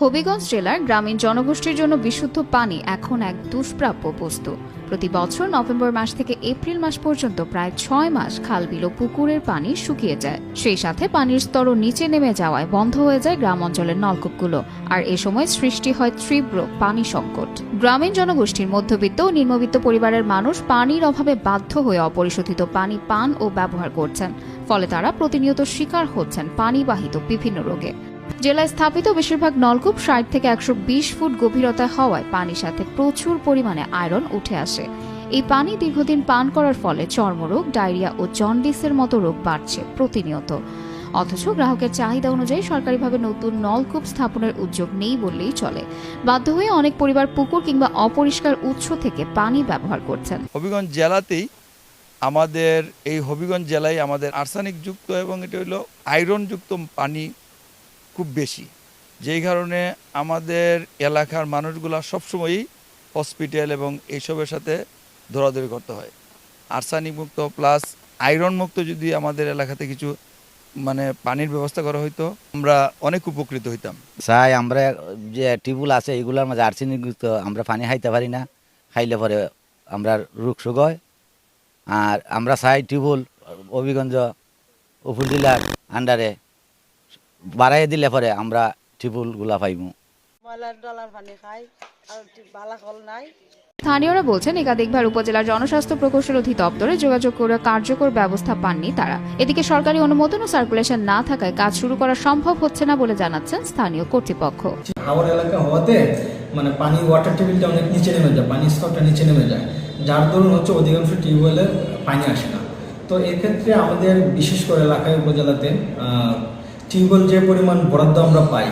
হবিগঞ্জ জেলার গ্রামীণ জনগোষ্ঠীর জন্য বিশুদ্ধ পানি এখন এক দুষ্প্রাপ্য বস্তু। প্রতি বছর নভেম্বর মাস থেকে এপ্রিল মাস পর্যন্ত প্রায় 6 মাস খাল বিল ও পুকুরের পানি শুকিয়ে যায়। সেই সাথে পানির স্তরও নিচে নেমে যাওয়ায় বন্ধ হয়ে যায় গ্রাম অঞ্চলের নলকূপগুলো, আর এ সময় সৃষ্টি হয় তীব্র পানি সংকট। গ্রামীণ জনগোষ্ঠীর মধ্যবিত্ত ও নিম্নবিত্ত পরিবারের মানুষ পানির অভাবে বাধ্য হয়ে অপরিশোধিত পানি পান ও ব্যবহার করছেন, ফলে তারা প্রতিনিয়ত শিকার হচ্ছেন পানিবাহিত বিভিন্ন রোগে। জেলায় স্থাপিত বেশিরভাগ নলকূপ 60 থেকে 120 ফুট গভীরতায় হওয়ায় পানির সাথে প্রচুর পরিমাণে আয়রন উঠে আসে। এই পানি দীর্ঘদিন পান করার ফলে চর্মরোগ, ডায়রিয়া ও জন্ডিসের মতো রোগ বাড়ছে প্রতিনিয়ত। অথচ গ্রাহকের চাহিদা অনুযায়ী সরকারিভাবে নতুন নলকূপ স্থাপনের উদ্যোগ নেই বললেই চলে। বাধ্য হয়ে অনেক পরিবার পুকুর কিংবা অপরিষ্কার উৎস থেকে পানি ব্যবহার করছেন। হবিগঞ্জ জেলাতেই আমাদের হবিগঞ্জ জেলায় আমাদের আর্সেনিক যুক্ত এবং এটা হলো আয়রন যুক্ত পানি খুব বেশি, যেই কারণে আমাদের এলাকার মানুষগুলা সবসময়ই হসপিটাল এবং এইসবের সাথে দৌড়াদৌড়ি করতে হয়। আর্সেনিক মুক্ত প্লাস আয়রন মুক্ত যদি আমাদের এলাকাতে কিছু পানির ব্যবস্থা করা হইতো, আমরা অনেক উপকৃত হইতাম। চাই আমরা যে টিউবওয়েল আছে এগুলোর মাঝে আর্সেনিক যুক্ত আমরা পানি খাইতে পারি না, খাইলে পরে আমরা রোগ শোক হয়। আর আমরা চাই টিউবওয়েল হবিগঞ্জ উপজেলার আন্ডারে বাড়াই দিলে পরে আমরা টিউবওয়েলগুলা পাইব। স্থানীয়রা বলছেন একাধিকবার উপজেলার জনস্বাস্থ্য প্রকৌশল অধিদপ্তরে যোগাযোগ করে কার্যকর ব্যবস্থা পাননি তারা। এদিকে সরকারি অনুমোদন ও সার্কুলেশন না থাকায় কাজ শুরু করা সম্ভব হচ্ছে না বলে জানাচ্ছেন স্থানীয় কর্তৃপক্ষ। হাওর এলাকা হওয়াতে পানির ওয়াটার টেবিলটা অনেক নিচে নেমে যায়, পানির স্তরটা নিচে নেমে যায়, যার দরুন অধিকাংশ টিউবওয়েলে পানি আসে না। তো এক্ষেত্রে আমাদের বিশেষ করে এলাকায় উপজেলাতে টিউবওয়েল যে পরিমাণ বরাদ্দ আমরা পাই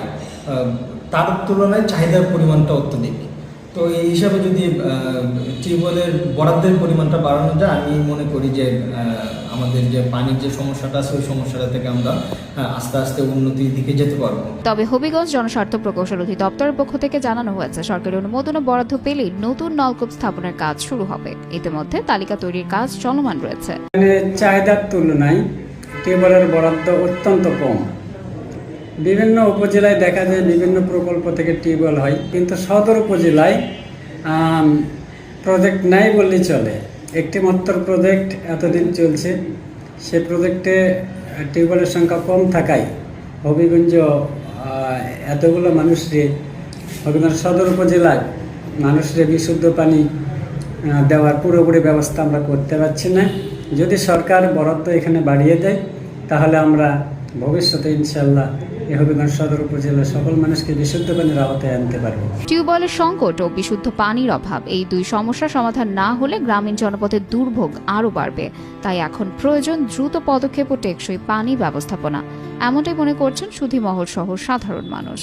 তার তুলনায় চাহিদার পরিমাণটা অত্যধিক। তো এই হিসাবে যদি টিউবওয়েলের বরাদ্দের পরিমাণটা বাড়ানো যায়, আমি মনে করি যে আমাদের যে পানির যে সমস্যাটা আছে ওই সমস্যাটা থেকে আমরা আস্তে আস্তে উন্নতির দিকে যেতে পারবো। তবে হবিগঞ্জ জনস্বার্থ প্রকৌশল অধিদপ্তরের পক্ষ থেকে জানানো হয়েছে সরকারি অনুমোদন ও বরাদ্দ পেলেই নতুন নলকূপ স্থাপনের কাজ শুরু হবে। ইতিমধ্যে তালিকা তৈরির কাজ চলমান রয়েছে। চাহিদার তুলনায় টিউবওয়েলের বরাদ্দ অত্যন্ত কম। বিভিন্ন উপজেলায় দেখা যায় বিভিন্ন প্রকল্প থেকে টিউবওয়েল হয়, কিন্তু সদর উপজেলায় প্রজেক্ট নাই বললেই চলে। একটি মাত্র প্রজেক্ট এতদিন চলছে, সে প্রজেক্টে টিউবওয়েলের সংখ্যা কম থাকায় হবিগঞ্জ এতগুলো মানুষরে হবিগঞ্জ সদর উপজেলায় মানুষরে বিশুদ্ধ পানি দেওয়ার পুরোপুরি ব্যবস্থা আমরা করতে পারছি না। যদি সরকার বরাদ্দ এখানে বাড়িয়ে দেয় তাহলে আমরা ভবিষ্যতে ইনশাল্লাহ হবিগঞ্জ সদর উপজেলার সকল মানুষকে বিশুদ্ধ পানির আওতায় আনতে পারব। টিউবওয়েলের সংকট ও বিশুদ্ধ পানির অভাব, এই দুই সমস্যার সমাধান না হলে গ্রামীণ জনপদের দুর্ভোগ আরও বাড়বে। তাই এখন প্রয়োজন দ্রুত পদক্ষেপ ও টেকসই পানি ব্যবস্থাপনা, এমনটাই মনে করছেন সুধীমহল সহ সাধারণ মানুষ।